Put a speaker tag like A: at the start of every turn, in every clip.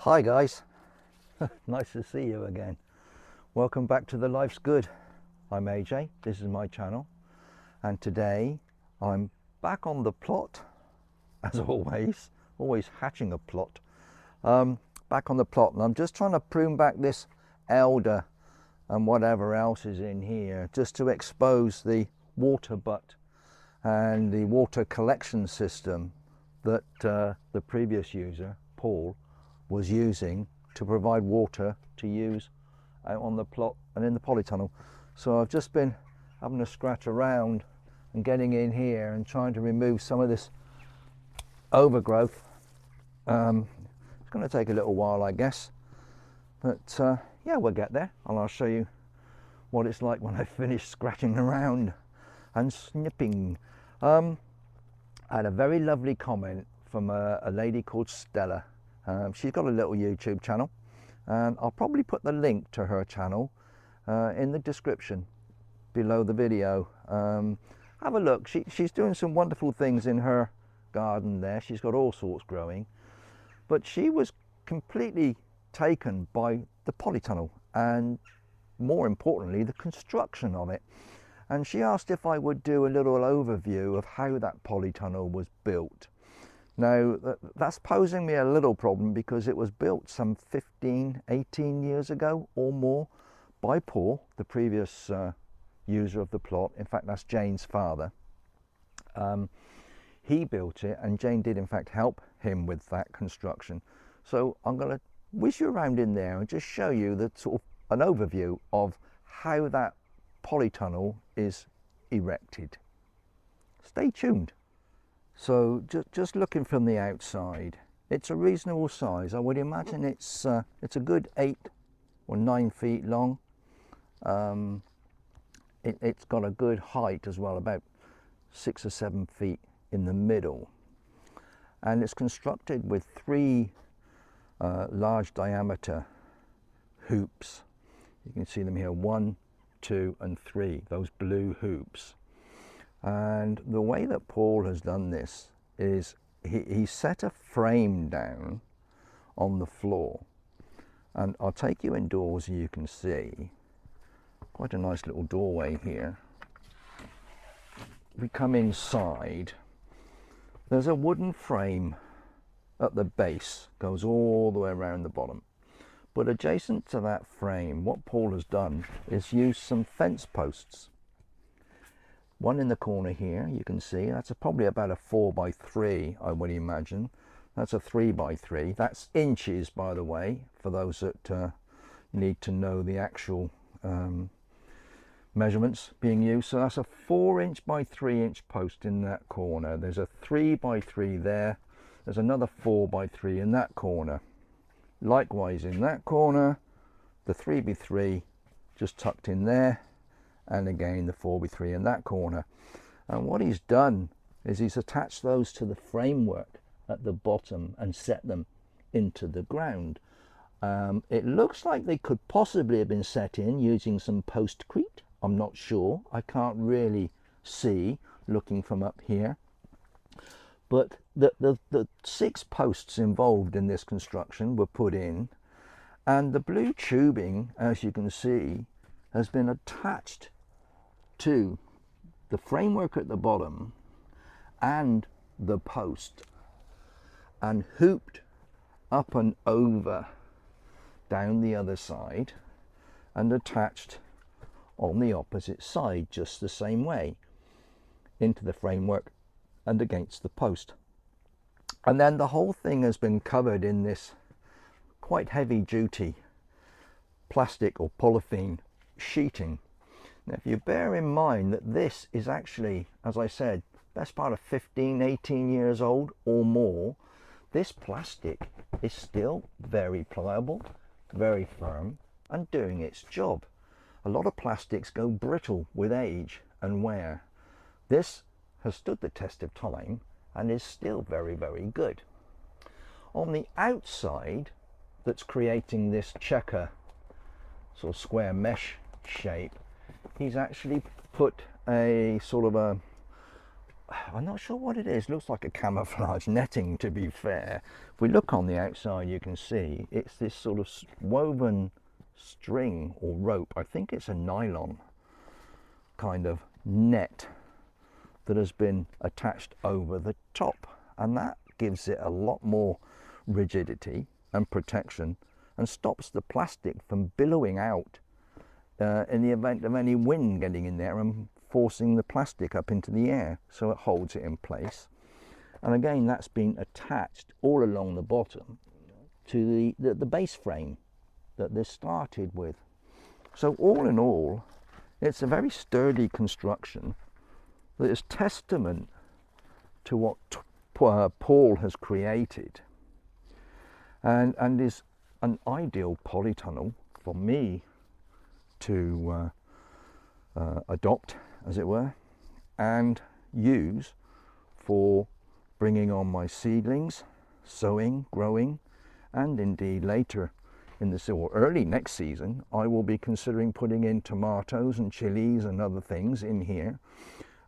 A: Hi guys, nice to see you again. Welcome back to the Life's Good. I'm AJ, this is my channel, and today I'm back on the plot as always hatching a plot. Back on the plot, and I'm just trying to prune back this elder and whatever else is in here just to expose the water butt and the water collection system that the previous user, Paul, was using to provide water to use out on the plot and in the polytunnel. So I've just been having to scratch around and getting in here and trying to remove some of this overgrowth. It's going to take a little while, I guess, but yeah, we'll get there, and I'll show you what it's like when I finish scratching around and snipping. I had a very lovely comment from a lady called Stella. She's got a little YouTube channel, and I'll probably put the link to her channel in the description below the video. Have a look. She's doing some wonderful things in her garden there. She's got all sorts growing, but she was completely taken by the polytunnel and, more importantly, the construction of it. And she asked if I would do a little overview of how that polytunnel was built. Now, that's posing me a little problem because it was built some 15, 18 years ago or more by Paul, the previous user of the plot. In fact, that's Jayne's father. He built it, and Jayne did in fact help him with that construction. So I'm going to whiz you around in there and just show you the sort of an overview of how that polytunnel is erected. Stay tuned. So just looking from the outside, it's a reasonable size. I would imagine it's a good 8 or 9 feet long. It's got a good height as well, about 6 or 7 feet in the middle, and it's constructed with 3 large diameter hoops. You can see them here, 1, 2 and 3, those blue hoops. And the way that Paul has done this is he set a frame down on the floor, and I'll take you indoors and you can see quite a nice little doorway here. We come inside, there's a wooden frame at the base, goes all the way around the bottom, but adjacent to that frame, what Paul has done is use some fence posts. One in the corner here, you can see, that's probably about a 4 by 3, I would imagine. That's a 3 by 3. That's inches, by the way, for those that need to know the actual measurements being used. So that's a 4" by 3" post in that corner. There's a 3 by 3 there. There's another 4 by 3 in that corner. Likewise in that corner, the 3 by 3 just tucked in there, and again the 4 by 3 in that corner. And what he's done is he's attached those to the framework at the bottom and set them into the ground. It looks like they could possibly have been set in using some postcrete. I'm not sure, I can't really see looking from up here, but the 6 posts involved in this construction were put in, and the blue tubing, as you can see, has been attached to the framework at the bottom and the post, and hooped up and over down the other side and attached on the opposite side just the same way into the framework and against the post. And then the whole thing has been covered in this quite heavy duty plastic or polythene sheeting. Now, if you bear in mind that this is actually, as I said, best part of 15, 18 years old or more, this plastic is still very pliable, very firm, and doing its job. A lot of plastics go brittle with age and wear. This has stood the test of time and is still very, very good. On the outside, that's creating this checker sort of square mesh shape, he's actually put a sort of I'm not sure what it is. Looks like a camouflage netting, to be fair. If we look on the outside, you can see it's this sort of woven string or rope. I think it's a nylon kind of net that has been attached over the top, and that gives it a lot more rigidity and protection and stops the plastic from billowing out in the event of any wind getting in there and forcing the plastic up into the air, so it holds it in place. And again, that's been attached all along the bottom to the base frame that this started with. So all in all, it's a very sturdy construction that is testament to what Paul has created, and is an ideal polytunnel for me to adopt, as it were, and use for bringing on my seedlings, sowing, growing, and indeed later in this, or early next season, I will be considering putting in tomatoes and chilies and other things in here,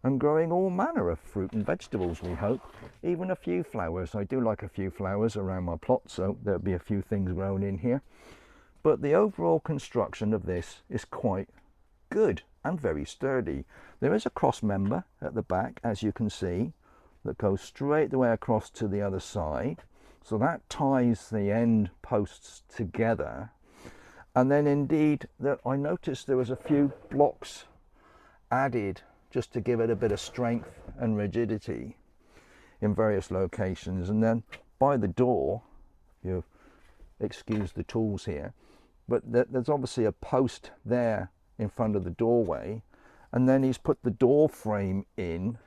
A: and growing all manner of fruit and vegetables, we hope, even a few flowers. I do like a few flowers around my plot, so there'll be a few things grown in here. But the overall construction of this is quite good and very sturdy. There is a cross member at the back, as you can see, that goes straight the way across to the other side. So that ties the end posts together. And then indeed, I noticed there was a few blocks added just to give it a bit of strength and rigidity in various locations. And then by the door, you excuse the tools here, but there's obviously a post there in front of the doorway, and then he's put the door frame in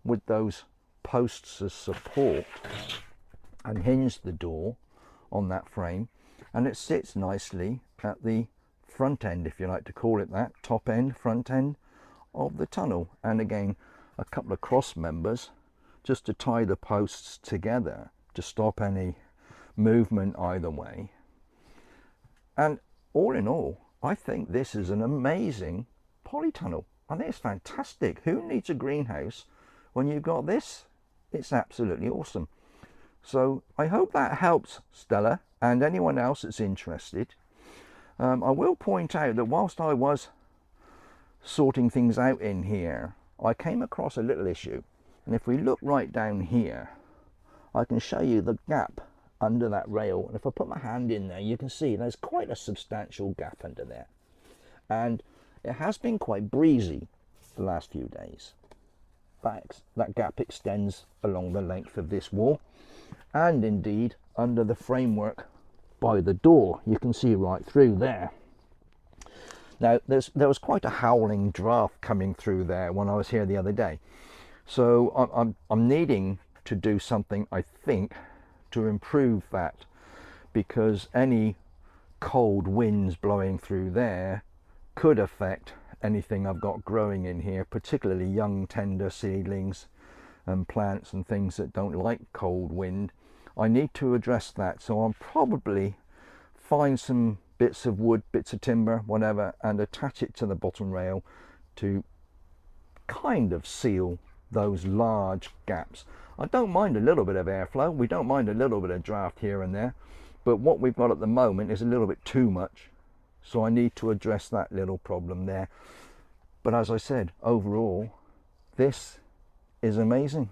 A: with those posts as support and hinged the door on that frame, and it sits nicely at the front end, if you like to call it that, top end, front end of the tunnel. And again, a couple of cross members just to tie the posts together to stop any movement either way. And all in all, I think this is an amazing polytunnel. I think it's fantastic. Who needs a greenhouse when you've got this? It's absolutely awesome. So I hope that helps Stella and anyone else that's interested. I will point out that whilst I was sorting things out in here, I came across a little issue. And if we look right down here, I can show you the gap under that rail. And if I put my hand in there, you can see there's quite a substantial gap under there. And it has been quite breezy the last few days. That gap extends along the length of this wall, and indeed under the framework by the door. You can see right through there. Now there was quite a howling draft coming through there when I was here the other day, so I'm needing to do something, I think, to improve that, because any cold winds blowing through there could affect anything I've got growing in here, particularly young tender seedlings and plants and things that don't like cold wind. I need to address that, so I'll probably find some bits of wood, bits of timber, whatever, and attach it to the bottom rail to kind of seal those large gaps. I don't mind a little bit of airflow, we don't mind a little bit of draft here and there, but what we've got at the moment is a little bit too much, so I need to address that little problem there. But as I said, overall, this is amazing.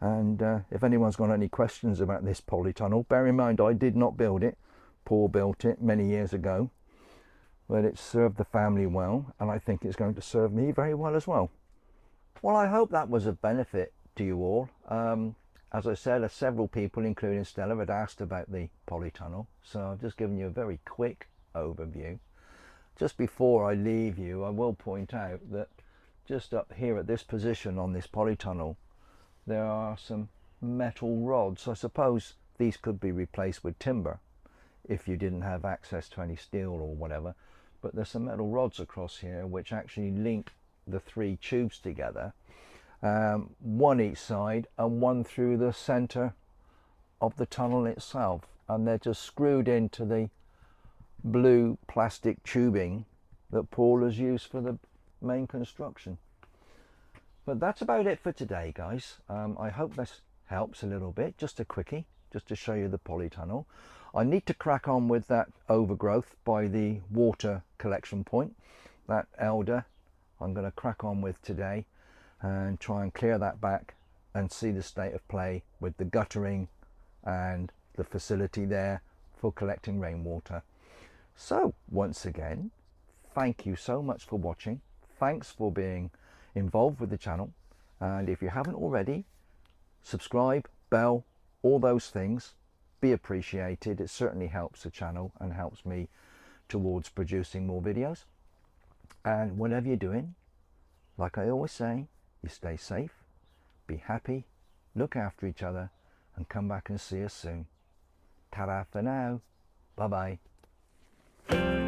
A: And if anyone's got any questions about this polytunnel, bear in mind I did not build it. Paul built it many years ago, but it served the family well, and I think it's going to serve me very well as well. Well, I hope that was of benefit to you all. As I said, several people, including Stella, had asked about the polytunnel, so I've just given you a very quick overview. Just before I leave you, I will point out that just up here at this position on this polytunnel, there are some metal rods. I suppose these could be replaced with timber if you didn't have access to any steel or whatever, but there's some metal rods across here which actually link the three tubes together, one each side and one through the center of the tunnel itself, and they're just screwed into the blue plastic tubing that Paul has used for the main construction. But that's about it for today, guys. I hope this helps a little bit. Just a quickie, just to show you the polytunnel. I need to crack on with that overgrowth by the water collection point. That elder I'm going to crack on with today and try and clear that back and see the state of play with the guttering and the facility there for collecting rainwater. So once again, thank you so much for watching. Thanks for being involved with the channel, and if you haven't already, subscribe, bell, all those things, be appreciated. It certainly helps the channel and helps me towards producing more videos. And whatever you're doing, like I always say, you stay safe, be happy, look after each other, and come back and see us soon. Ta-ra for now. Bye bye.